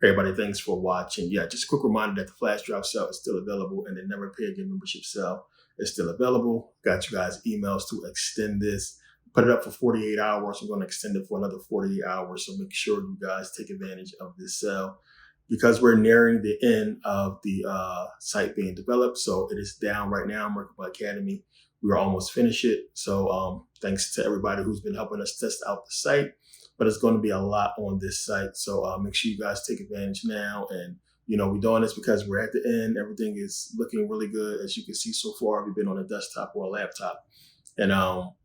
everybody, thanks for watching. Yeah, just a quick reminder that the flash drive sale is still available and the Never Pay Again membership sale is still available. Got you guys emails to extend this. Put it up for 48 hours. I'm going to extend it for another 48 hours. So make sure you guys take advantage of this sale because we're nearing the end of the site being developed. So it is down right now, Merkaba Academy. We are almost finished it. So thanks to everybody who's been helping us test out the site. But it's going to be a lot on this site. So make sure you guys take advantage now. And, we're doing this because we're at the end. Everything is looking really good. As you can see so far, we've been on a desktop or a laptop. And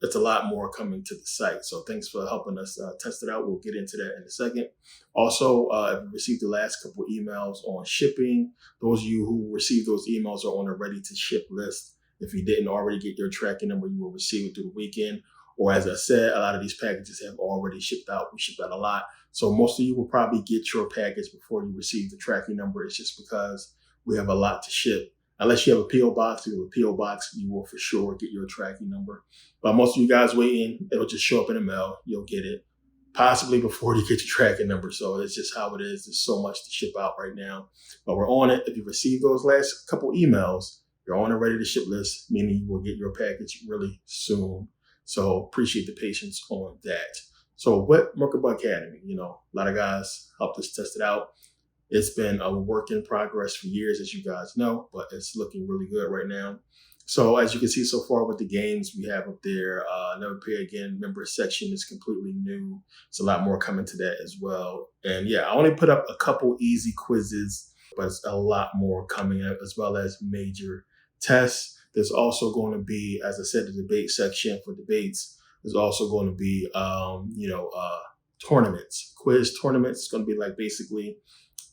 it's a lot more coming to the site. So thanks for helping us test it out. We'll get into that in a second. Also, if you received the last couple emails on shipping, those of you who received those emails are on a ready to ship list. If you didn't already get your tracking number, you will receive it through the weekend. Or as I said, a lot of these packages have already shipped out. We shipped out a lot. So most of you will probably get your package before you receive the tracking number. It's just because we have a lot to ship. Unless you have a P.O. box, if you have a P.O. box, you will for sure get your tracking number. But most of you guys waiting, it'll just show up in the mail. You'll get it possibly before you get your tracking number. So it's just how it is. There's so much to ship out right now. But we're on it. If you received those last couple emails, you're on a ready to ship list, meaning you will get your package really soon. So appreciate the patience on that. So what Merkaba Academy, a lot of guys helped us test it out. It's been a work in progress for years, as you guys know, but it's looking really good right now. So as you can see so far with the games we have up there, Never Pay Again member section is completely new. It's a lot more coming to that as well. And yeah, I only put up a couple easy quizzes, but it's a lot more coming up as well as major tests. There's also going to be, as I said, the debate section for debates. There's also going to be, tournaments, quiz tournaments. It's going to be like basically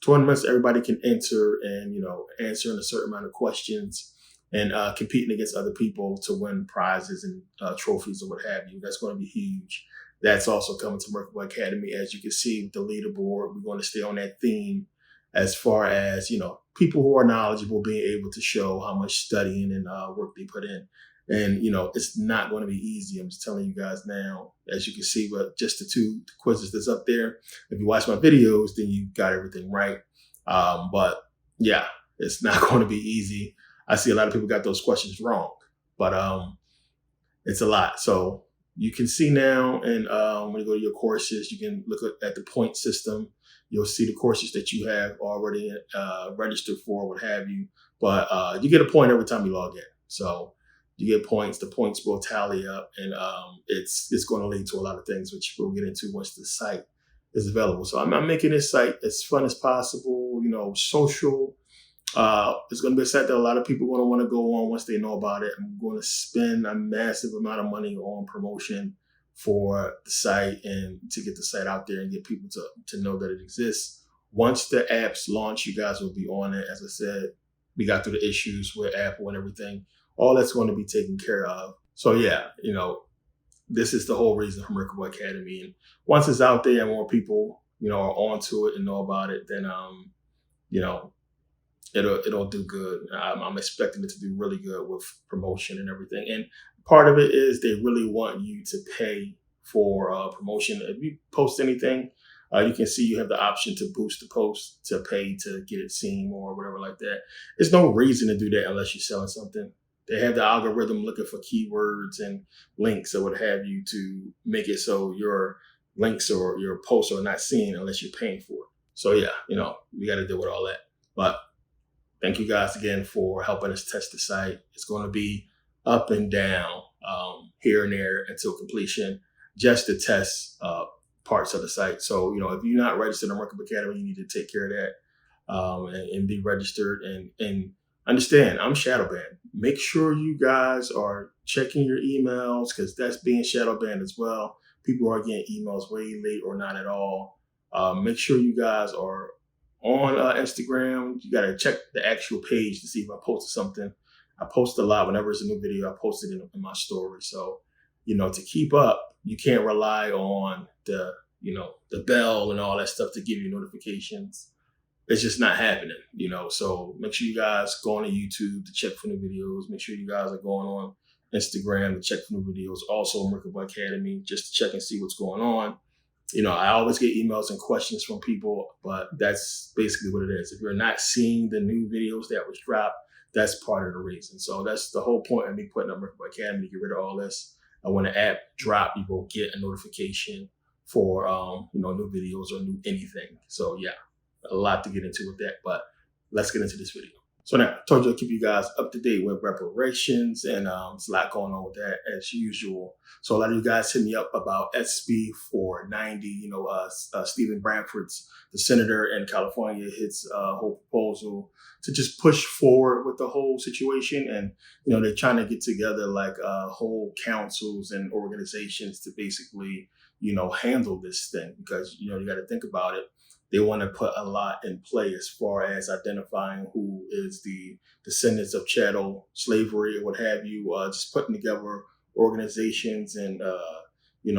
tournaments everybody can enter and, answering a certain amount of questions and competing against other people to win prizes and trophies or what have you. That's going to be huge. That's also coming to Merkaba Academy. As you can see with the leaderboard, we're going to stay on that theme as far as, people who are knowledgeable being able to show how much studying and work they put in. And, it's not going to be easy. I'm just telling you guys now, as you can see, but just the two quizzes that's up there. If you watch my videos, then you got everything right. But yeah, it's not going to be easy. I see a lot of people got those questions wrong, but it's a lot. So you can see now, and when you go to your courses, you can look at the point system. You'll see the courses that you have already registered for, what have you. But you get a point every time you log in. So you get points. The points will tally up, and it's going to lead to a lot of things, which we'll get into once the site is available. So I'm making this site as fun as possible, social. It's going to be a site that a lot of people are going to want to go on once they know about it. I'm going to spend a massive amount of money on promotion for the site and to get the site out there and get people to know that it exists. Once the apps launch, you guys will be on it. As I said, we got through the issues with Apple and everything. All that's going to be taken care of. So yeah, this is the whole reason for Merkaba Academy. And once it's out there and more people, are onto it and know about it, then, it'll do good. I'm expecting it to do really good with promotion and everything. And part of it is they really want you to pay for promotion. If you post anything, you can see you have the option to boost the post, to pay to get it seen or whatever like that. There's no reason to do that unless you're selling something. They have the algorithm looking for keywords and links or what have you to make it so your links or your posts are not seen unless you're paying for it. So yeah, we got to deal with all that. But thank you guys again for helping us test the site. It's going to be up and down here and there until completion, just to test parts of the site. So, if you're not registered on Merkaba Academy, you need to take care of that and be registered and understand, I'm shadow banned. Make sure you guys are checking your emails because that's being shadow banned as well. People are getting emails way late or not at all. Make sure you guys are on Instagram. You got to check the actual page to see if I posted something. I post a lot. Whenever it's a new video, I post it in my story. So, to keep up, you can't rely on the bell and all that stuff to give you notifications. It's just not happening, So make sure you guys go on to YouTube to check for new videos. Make sure you guys are going on Instagram to check for new videos. Also, Merkaba Academy, just to check and see what's going on. I always get emails and questions from people, but that's basically what it is. If you're not seeing the new videos that was dropped, that's part of the reason. So that's the whole point of me putting up Merkable Academy, to get rid of all this. And when the app drop, you will get a notification for new videos or new anything. So yeah, a lot to get into with that, but let's get into this video. So now, I told you I'll keep you guys up to date with reparations, and there's a lot going on with that as usual. So a lot of you guys hit me up about SB 490. Stephen Bradford's, the senator in California, his whole proposal to just push forward with the whole situation. And, they're trying to get together like whole councils and organizations to basically, handle this thing, because, you got to think about it. They want to put a lot in play as far as identifying who is the descendants of chattel slavery or what have you, just putting together organizations and,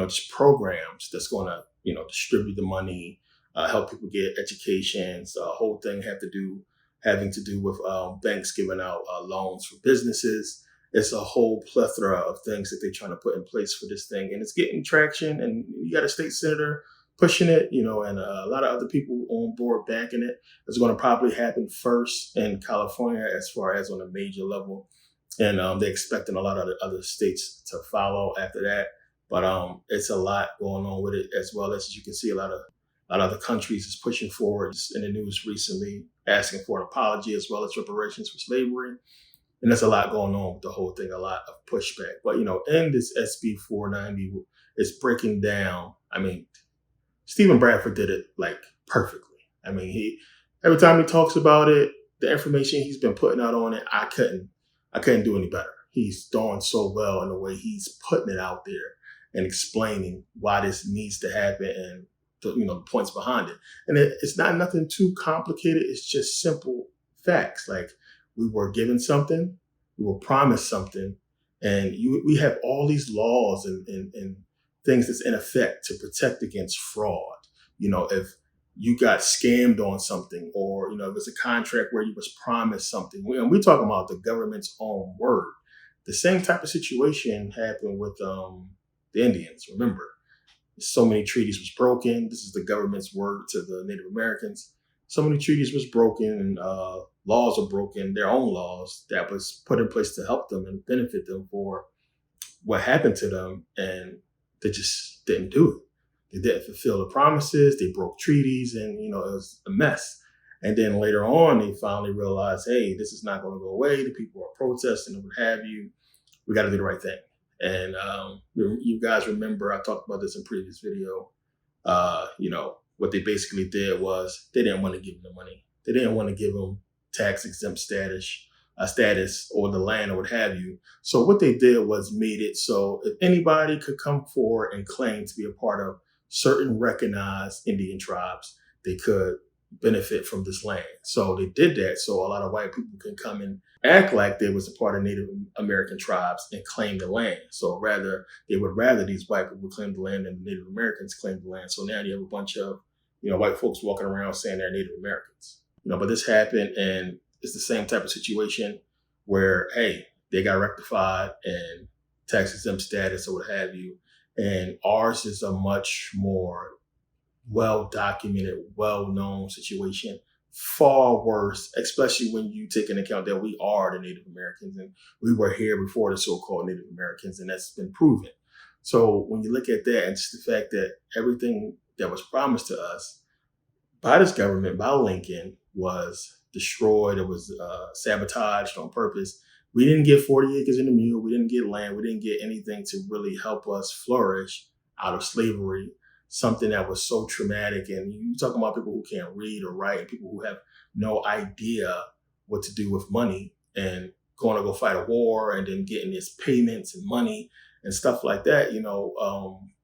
just programs that's going to, distribute the money, help people get educations. The whole thing having to do with banks giving out loans for businesses. It's a whole plethora of things that they're trying to put in place for this thing. And it's getting traction. And you got a state senator pushing it, and a lot of other people on board backing it. It's going to probably happen first in California as far as on a major level. And they're expecting a lot of the other states to follow after that. But it's a lot going on with it, as well as you can see a lot of other countries is pushing forward in the news recently, asking for an apology as well as reparations for slavery. And there's a lot going on with the whole thing, a lot of pushback. But, in this SB 490, it's breaking down. Stephen Bradford did it like perfectly. Every time he talks about it, the information he's been putting out on it, I couldn't do any better. He's doing so well in the way he's putting it out there and explaining why this needs to happen and the points behind it. And it's not nothing too complicated. It's just simple facts. Like, we were given something, we were promised something, and we have all these laws and things that's in effect to protect against fraud. If you got scammed on something, or, if it's a contract where you was promised something, and we're talking about the government's own word. The same type of situation happened with the Indians. Remember, so many treaties was broken. This is the government's word to the Native Americans. So many treaties was broken, and laws are broken, their own laws that was put in place to help them and benefit them for what happened to them, and they just didn't do it. They didn't fulfill the promises. They broke treaties, and it was a mess. And then later on, they finally realized, hey, this is not going to go away. The people are protesting and what have you. We got to do the right thing. And you guys remember, I talked about this in a previous video. What they basically did was they didn't want to give them the money. They didn't want to give them tax exempt status or the land or what have you. So what they did was made it so if anybody could come forward and claim to be a part of certain recognized Indian tribes, they could benefit from this land. So they did that so a lot of white people can come and act like they was a part of Native American tribes and claim the land. So they would rather these white people claim the land than the Native Americans claim the land. So now you have a bunch of white folks walking around saying they're Native Americans. But this happened, and it's the same type of situation where, hey, they got rectified and tax exempt status or what have you. And ours is a much more well-documented, well-known situation, far worse, especially when you take into account that we are the Native Americans and we were here before the so-called Native Americans, and that's been proven. So when you look at that and just the fact that everything that was promised to us by this government, by Lincoln, was destroyed, it was sabotaged on purpose. We didn't get 40 acres in the mule. We didn't get land. We didn't get anything to really help us flourish out of slavery, something that was so traumatic. And you talking about people who can't read or write, and people who have no idea what to do with money and going to go fight a war and then getting these payments and money and stuff like that.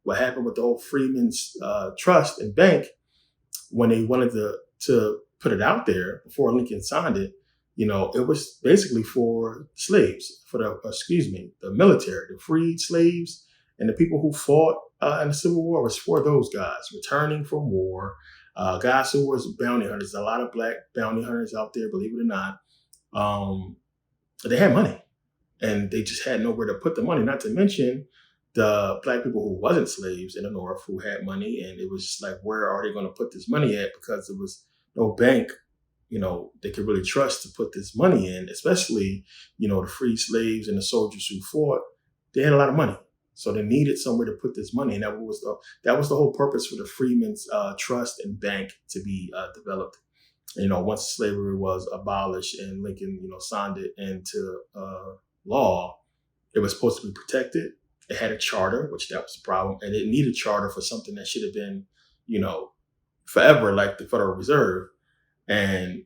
What happened with the old Freeman's Trust and Bank, when they wanted to put it out there before Lincoln signed it, it was basically for slaves, for the military, the freed slaves, and the people who fought in the Civil War was for those guys returning from war, guys who was bounty hunters. There's a lot of black bounty hunters out there, believe it or not. They had money, and they just had nowhere to put the money. Not to mention the black people who wasn't slaves in the North who had money, and it was just like, where are they going to put this money at? Because there was no bank, they could really trust to put this money in, especially, the free slaves and the soldiers who fought. They had a lot of money. So they needed somewhere to put this money. And that was the whole purpose for the Freedmen's Trust and Bank to be developed. Once slavery was abolished and Lincoln, signed it into law, it was supposed to be protected. It had a charter, which that was the problem. And it needed a charter for something that should have been, forever, like the Federal Reserve. And,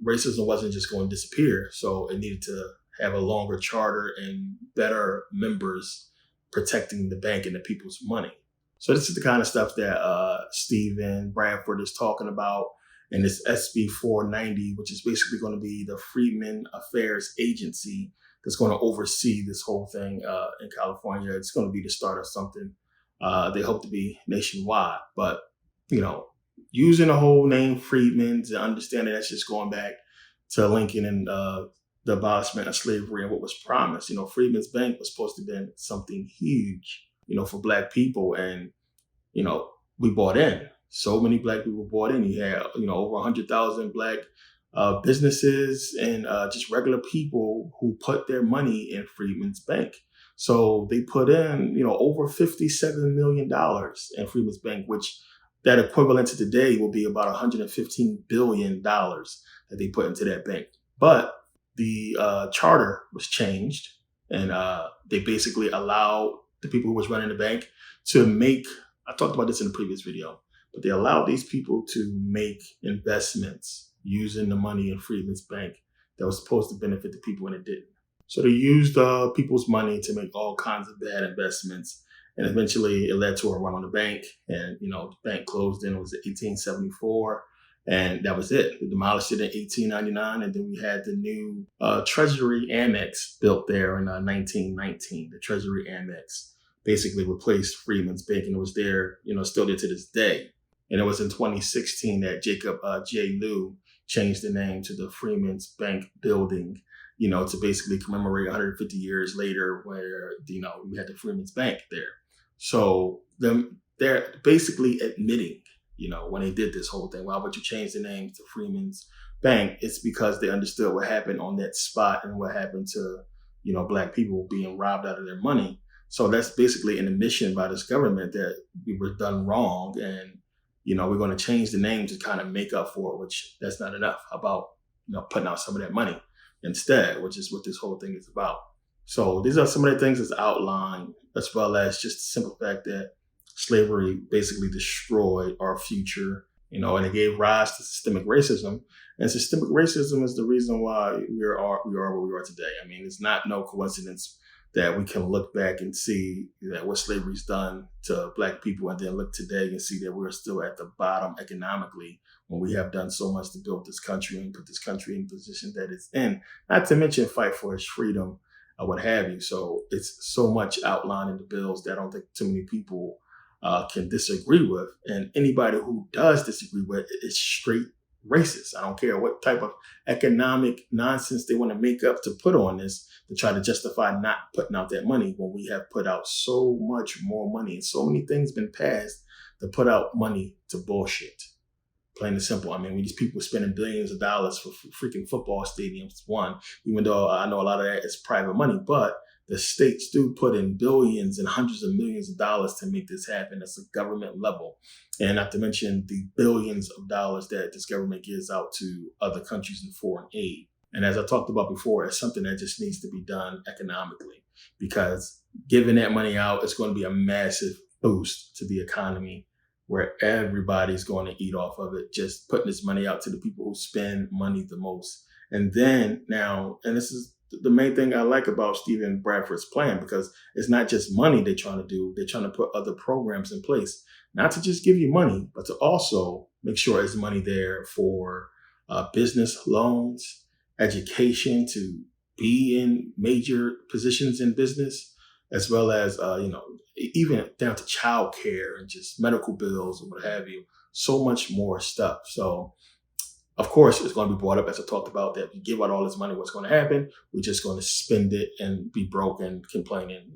racism wasn't just going to disappear. So it needed to have a longer charter and better members protecting the bank and the people's money. So this is the kind of stuff that Stephen Bradford is talking about in this SB 490, which is basically going to be the Freedmen Affairs Agency that's going to oversee this whole thing in California. It's going to be the start of something. They hope to be nationwide, but, using the whole name Freedmen's and understanding that's just going back to Lincoln and the abolishment of slavery and what was promised. Freedmen's Bank was supposed to have been something huge, for black people. And, we bought in. So many black people bought in. You had, over 100,000 black businesses and just regular people who put their money in Freedmen's Bank. So they put in, over $57 million in Freedmen's Bank, which that equivalent to today will be about $115 billion that they put into that bank. But the charter was changed, and they basically allowed the people who was running the bank to make, I talked about this in the previous video, but they allowed these people to make investments using the money in Freedmen's Bank that was supposed to benefit the people, and it didn't. So they used people's money to make all kinds of bad investments. And eventually it led to a run on the bank. And, the bank closed in, it was 1874. And that was it. They demolished it in 1899. And then we had the new Treasury Annex built there in 1919. The Treasury Annex basically replaced Freedmen's Bank. And it was there, still there to this day. And it was in 2016 that Jacob J. Lew changed the name to the Freedmen's Bank Building, to basically commemorate 150 years later where, we had the Freedmen's Bank there. So they're basically admitting, when they did this whole thing, why would you change the name to Freedmen's Bank? It's because they understood what happened on that spot and what happened to, black people being robbed out of their money. So that's basically an admission by this government that we were done wrong. And, we're going to change the name to kind of make up for it, which that's not enough. How about, putting out some of that money instead, which is what this whole thing is about. So these are some of the things that's outlined, as well as just the simple fact that slavery basically destroyed our future, and it gave rise to systemic racism. And systemic racism is the reason why we are where we are today. I mean, it's not no coincidence that we can look back and see that what slavery's done to black people, and then look today and see that we're still at the bottom economically when we have done so much to build this country and put this country in the position that it's in, not to mention fight for its freedom, what have you. So it's so much outlined in the bills that I don't think too many people can disagree with. And anybody who does disagree with it is straight racist. I don't care what type of economic nonsense they want to make up to put on this to try to justify not putting out that money when we have put out so much more money and so many things been passed to put out money to bullshit. Plain and simple. I mean, these people spending billions of dollars for freaking football stadiums, one, even though I know a lot of that is private money, but the states do put in billions and hundreds of millions of dollars to make this happen. That's a government level. And not to mention the billions of dollars that this government gives out to other countries in foreign aid. And as I talked about before, it's something that just needs to be done economically, because giving that money out is going to be a massive boost to the economy, where everybody's going to eat off of it, just putting this money out to the people who spend money the most. And then now, and this is the main thing I like about Stephen Bradford's plan, because it's not just money they're trying to do. They're trying to put other programs in place, not to just give you money, but to also make sure there's money there for business loans, education, to be in major positions in business, as well as, even down to childcare and just medical bills or what have you, so much more stuff. So, of course, it's going to be brought up, as I talked about, that if you give out all this money, what's going to happen? We're just going to spend it and be broke and complaining,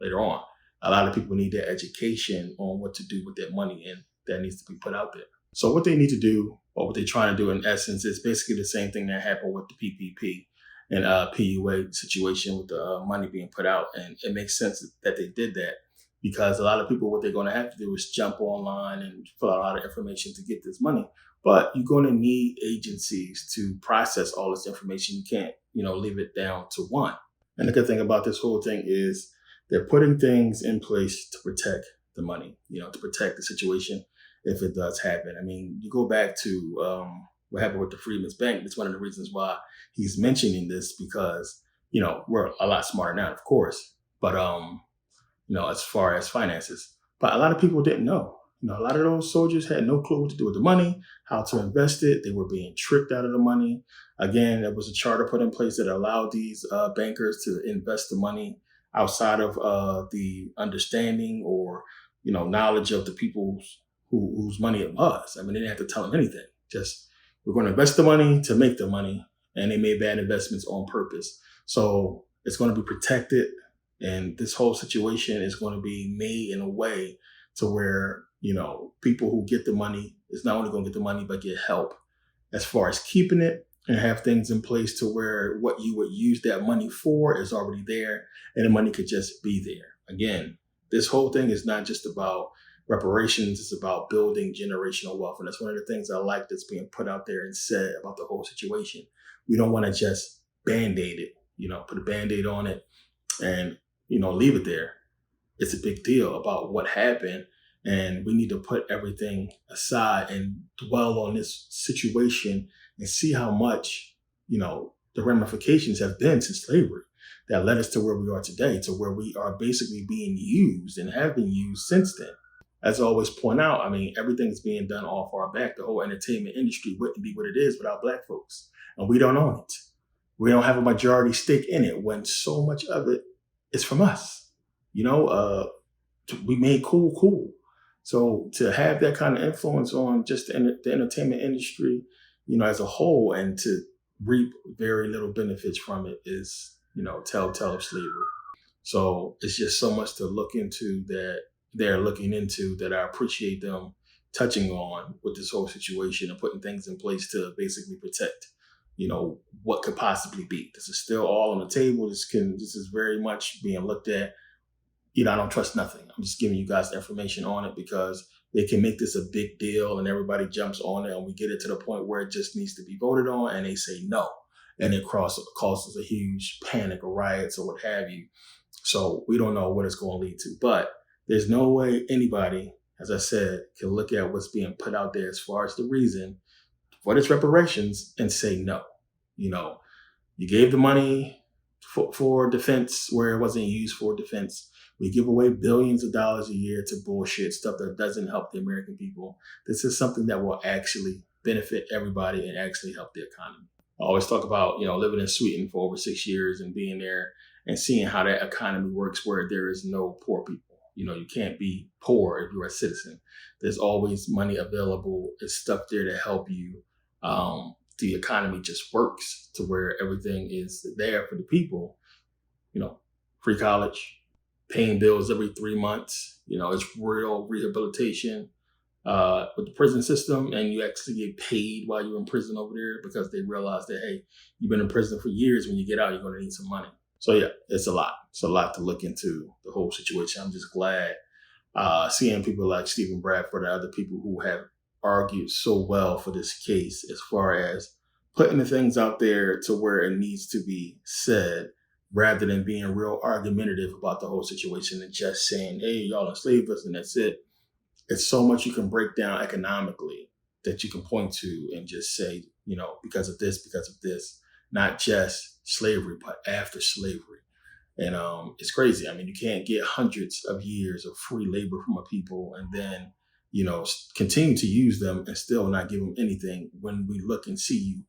later on. a lot of people need their education on what to do with their money, and that needs to be put out there. So what they need to do, or what they're trying to do in essence, is basically the same thing that happened with the PPP and PUA situation with the money being put out. And it makes sense that they did that because a lot of people, what they're going to have to do is jump online and fill out a lot of information to get this money. But you're going to need agencies to process all this information. You can't, leave it down to one. And the good thing about this whole thing is they're putting things in place to protect the money, to protect the situation if it does happen. I mean, you go back to what happened with the Freedmen's Bank. That's one of the reasons why he's mentioning this because, we're a lot smarter now, of course, but, as far as finances. But a lot of people didn't know. A lot of those soldiers had no clue what to do with the money, how to invest it. They were being tricked out of the money. Again, there was a charter put in place that allowed these bankers to invest the money outside of the understanding or, knowledge of the people whose money it was. I mean, they didn't have to tell them anything. Just, we're going to invest the money to make the money. And they made bad investments on purpose. So it's going to be protected. And this whole situation is going to be made in a way to where, people who get the money is not only going to get the money, but get help as far as keeping it and have things in place to where what you would use that money for is already there and the money could just be there. Again, this whole thing is not just about reparations. It's about building generational wealth. And that's one of the things I like that's being put out there and said about the whole situation. We don't want to just Band-Aid it, put a Band-Aid on it and, leave it there. It's a big deal about what happened. And we need to put everything aside and dwell on this situation and see how much, the ramifications have been since slavery that led us to where we are today, to where we are basically being used and have been used since then. As I always point out, I mean, everything's being done off our back. The whole entertainment industry wouldn't be what it is without Black folks. And we don't own it. We don't have a majority stake in it when so much of it is from us. We made cool. So to have that kind of influence on just the entertainment industry, as a whole, and to reap very little benefits from it is, telltale of slavery. So it's just so much to look into that they're looking into that I appreciate them touching on with this whole situation and putting things in place to basically protect, what could possibly be. This is still all on the table. This is very much being looked at. I don't trust nothing. I'm just giving you guys the information on it because they can make this a big deal and everybody jumps on it and we get it to the point where it just needs to be voted on and they say no. And it causes a huge panic or riots or what have you. So we don't know what it's going to lead to. But there's no way anybody, as I said, can look at what's being put out there as far as the reason for this reparations and say no. You gave the money for defense where it wasn't used for defense. We give away billions of dollars a year to bullshit stuff that doesn't help the American people. This is something that will actually benefit everybody and actually help the economy. I always talk about, living in Sweden for over 6 years and being there and seeing how that economy works where there is no poor people. You can't be poor if you're a citizen. There's always money available. There's stuff there to help you. The economy just works to where everything is there for the people. Free college, paying bills every 3 months. It's real rehabilitation with the prison system, and you actually get paid while you're in prison over there because they realize that, hey, you've been in prison for years. When you get out, you're going to need some money. So yeah, it's a lot. It's a lot to look into the whole situation. I'm just glad seeing people like Stephen Bradford and other people who have argued so well for this case as far as putting the things out there to where it needs to be said, rather than being real argumentative about the whole situation and just saying, hey, y'all enslaved us and that's it. It's so much you can break down economically that you can point to and just say, because of this, not just slavery, but after slavery. And it's crazy. I mean, you can't get hundreds of years of free labor from a people and then, continue to use them and still not give them anything when we look and see you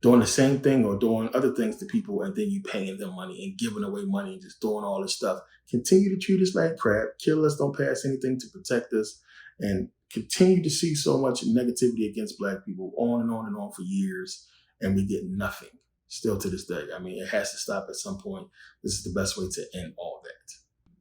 doing the same thing or doing other things to people and then you paying them money and giving away money and just doing all this stuff. Continue to treat us like crap, kill us, don't pass anything to protect us, and continue to see so much negativity against Black people on and on and on for years, and we get nothing still to this day. I mean, it has to stop at some point. This is the best way to end all that.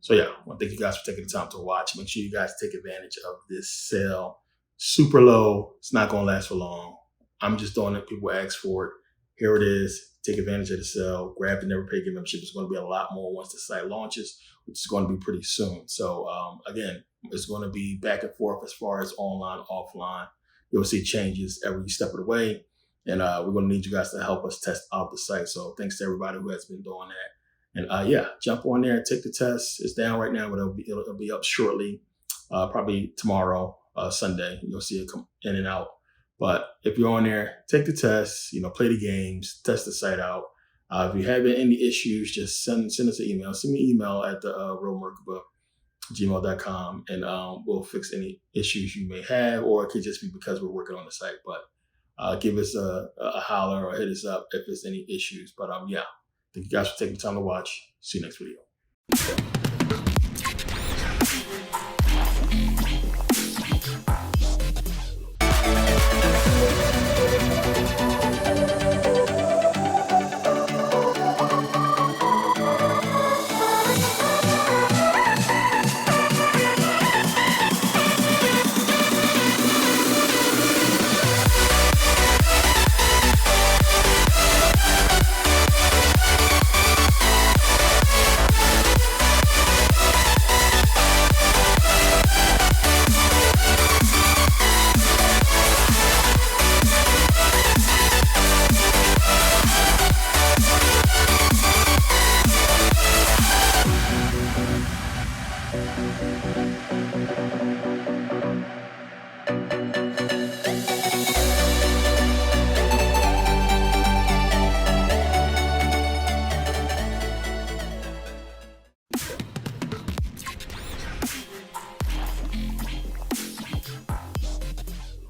So yeah, I want to thank you guys for taking the time to watch. Make sure you guys take advantage of this sale. Super low. It's not going to last for long. I'm just doing it. People ask for it. Here it is. Take advantage of the sale. Grab the Never Pay Again membership. It's going to be a lot more once the site launches, which is going to be pretty soon. So again, it's going to be back and forth as far as online, offline. You'll see changes every step of the way. And we're going to need you guys to help us test out the site. So thanks to everybody who has been doing that. And yeah, jump on there, take the test. It's down right now, but it'll be up shortly, probably tomorrow, Sunday. You'll see it come in and out. But if you're on there, take the test, play the games, test the site out. If you have any issues, just send us an email. Send me an email at the realmerkaba@gmail.com, and we'll fix any issues you may have, or it could just be because we're working on the site. But give us a holler or hit us up if there's any issues. But yeah, thank you guys for taking the time to watch. See you next video.